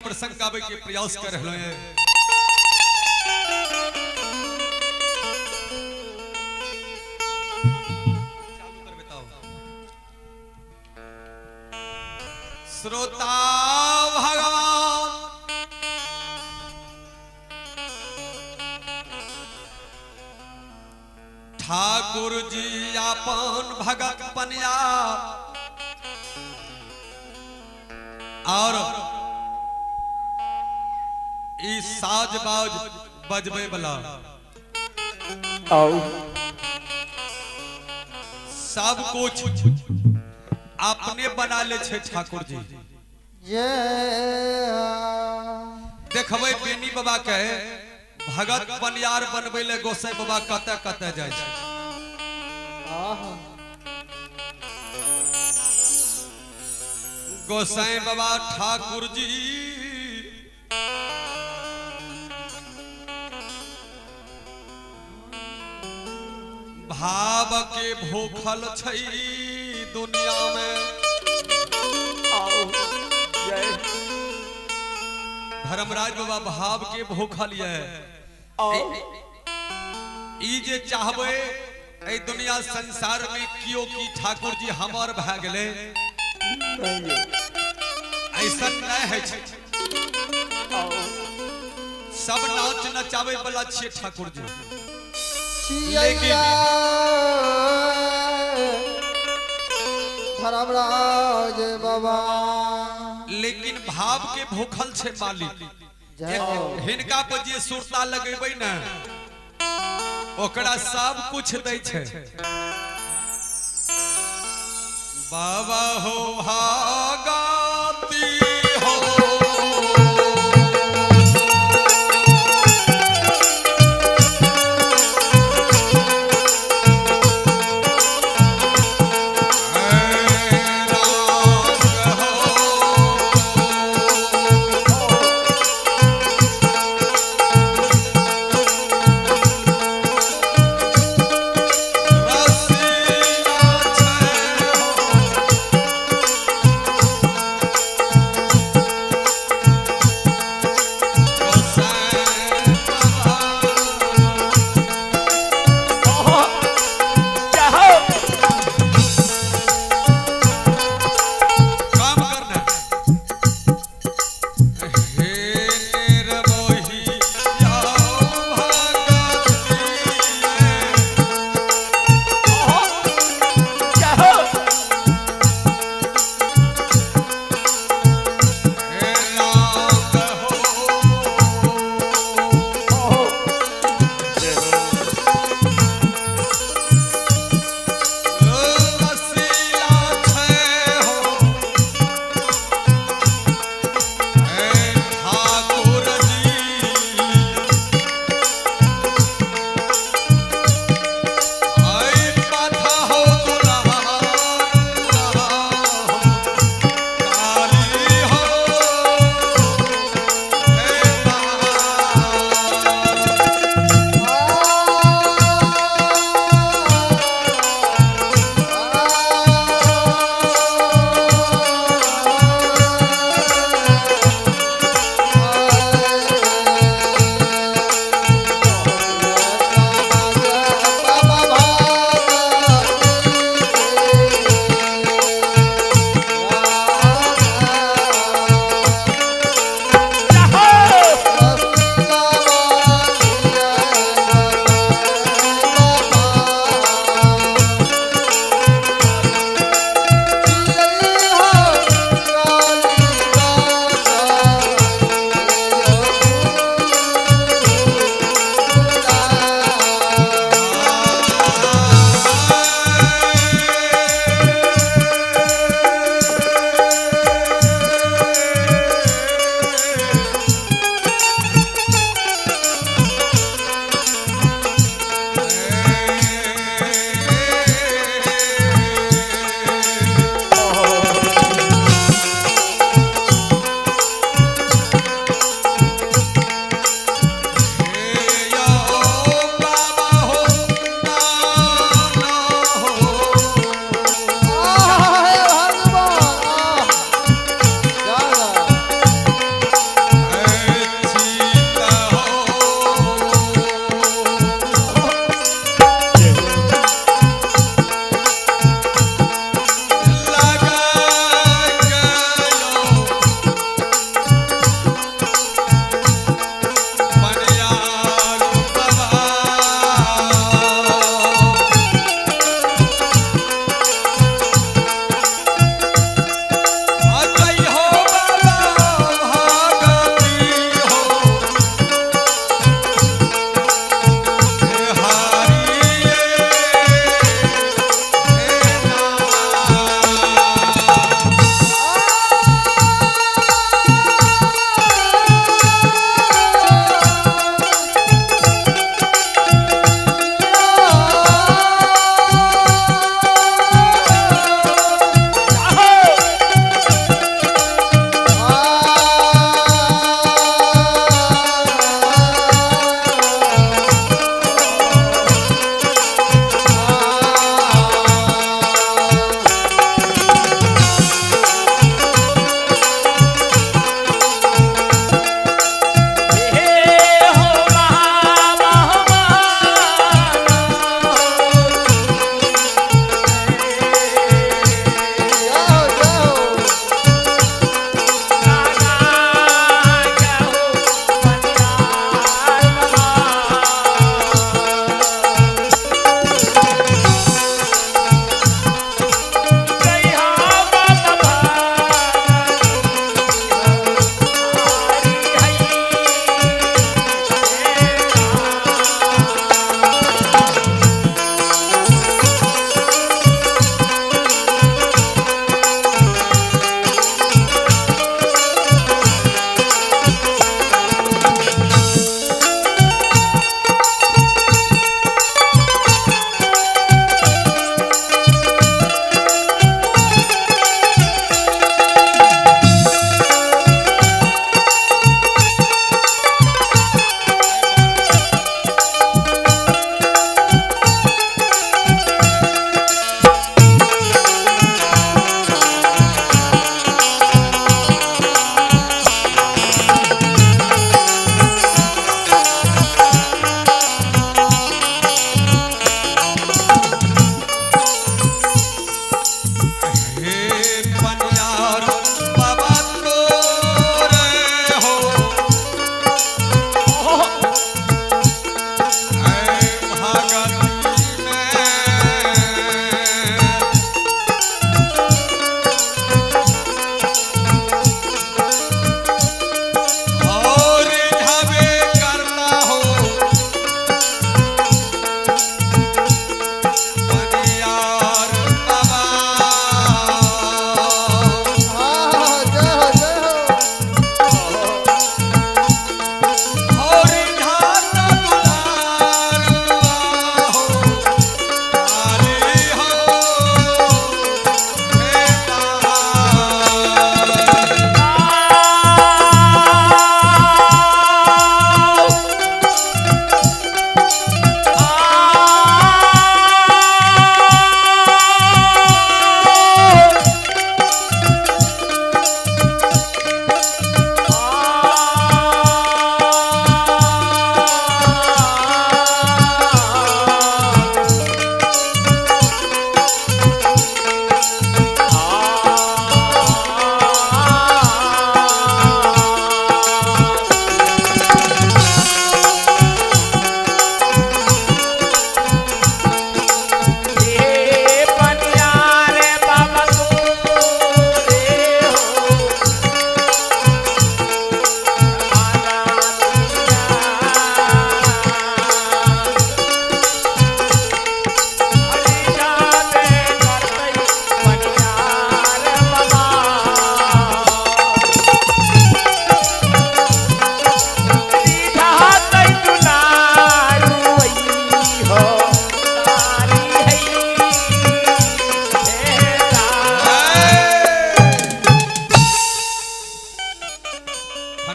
प्रसंग गावे के प्रयास कर रहलो है। चालू कर बताओ। श्रोता भगवान ठाकुर जी अपन भगत पनिया और इस साज बाज बजबे वाला सब कुछ अपने बना ले छे ठाकुर जी। देखबे बेनी बाबा के भगत पनियार बनबे ले गोसाई बाबा कते कते जाय छे। गोसाई बाबा ठाकुर जी भाव के भूखल छै दुनिया में। धर्मराज बाबा भाव के भूखल ये ई जे चाहबे ए दुनिया संसार में कियो की ठाकुर जी हमर भ गेले ऐसा नहीं है। सब नाच नचावे वाला छे ठाकुर जी, लेकिन धर्मराज बाबा लेकिन भाव के भूखल छे मालिक। हिनका पर जे सुरता लगेबै न ओकरा सब कुछ दै छे। बाबा हो भागती हो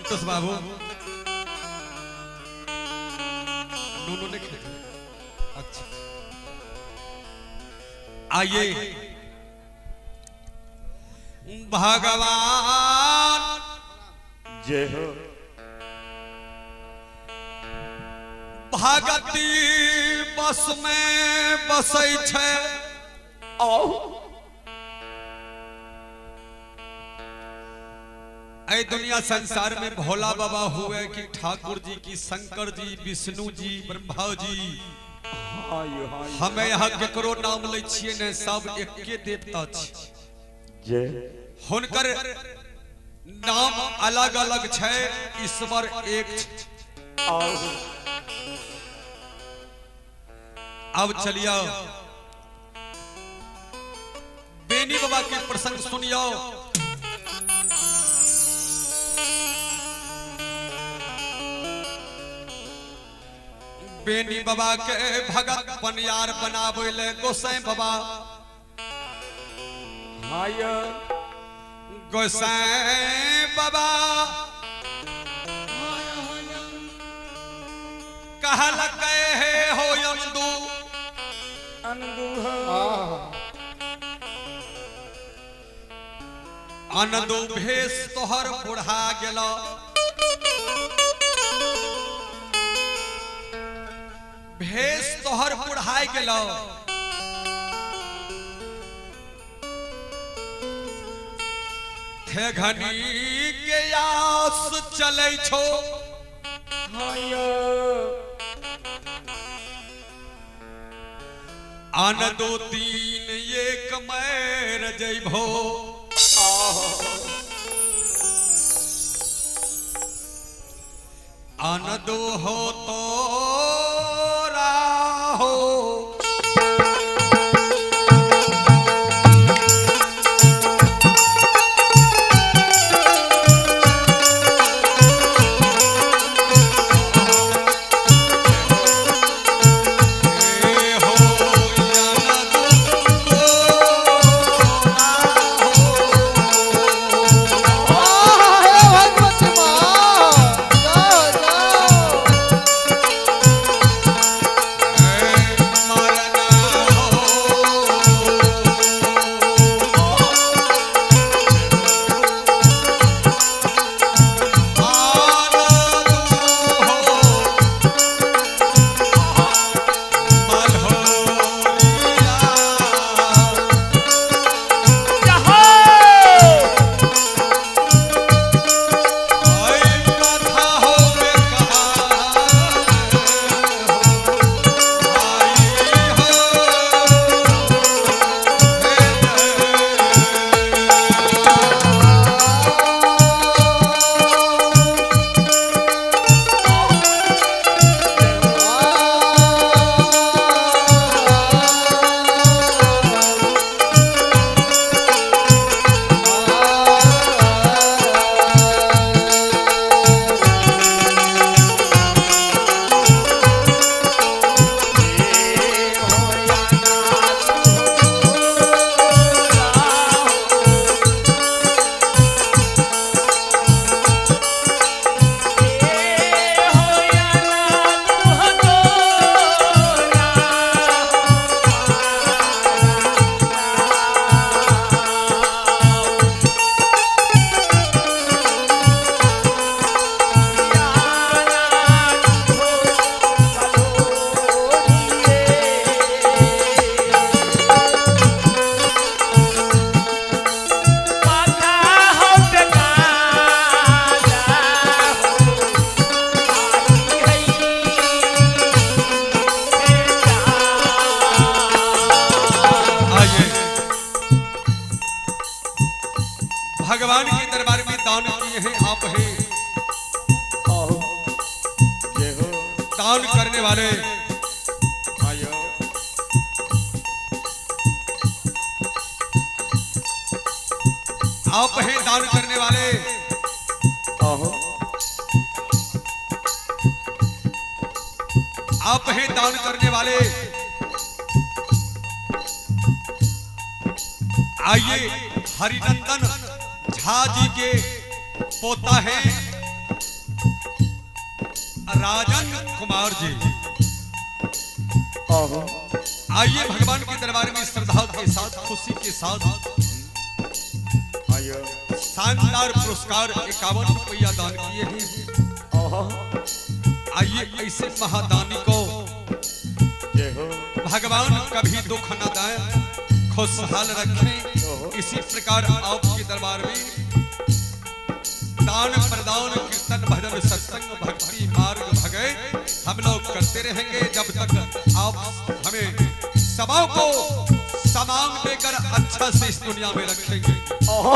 संतोष बाबू नूनू ने खेले। अच्छा आइए भगवान जय हो भगती बस में बसै छै ऐ दुनिया संसार में भोला बाबा हुए कि ठाकुर जी की शंकर जी विष्णु जी ब्रह्मा जी हमें यहाँ केकरो नाम ले छिए ने सब एके देवता छै जय हुनकर नाम अलग अलग छै ईश्वर एक छै। अब चलियो बेनी बाबा के प्रसंग सुनियो। बेनी बाबा के भगत पनियार बनावे ले गोसाई बाबा गोसाई बाबा कहलक हे हो अंदू अनदो भेष तोहर बुढ़ा गेला भेष तोहर बुढ़ाई गेला थे घनी के आस चलै छो आन दो तीन एक मैर जइभो आन दो हो तो राहो भगवान के दरबार में दान किए हैं आप हैं दान करने वाले आप हैं दान करने वाले आप हैं दान करने वाले। आइए हरिनंदन झा जी के पोता है राजन कुमार जी। ओहो आइए भगवान के दरबार में श्रद्धा के साथ, खुशी के साथ आयो शानदार पुरस्कार 51 रुपया दान किए हैं। ओहो आइए ऐसे महादानी को जय हो भगवान कभी दुख न दें, खुशहाल रखें। इसी प्रकार आपके दरबार में दान प्रदान कीर्तन भजन सत्संग भक्ति मार्ग भगे हम लोग करते रहेंगे जब तक आप हमें सभा को सामान देकर अच्छा से इस दुनिया में रखेंगे। ओहो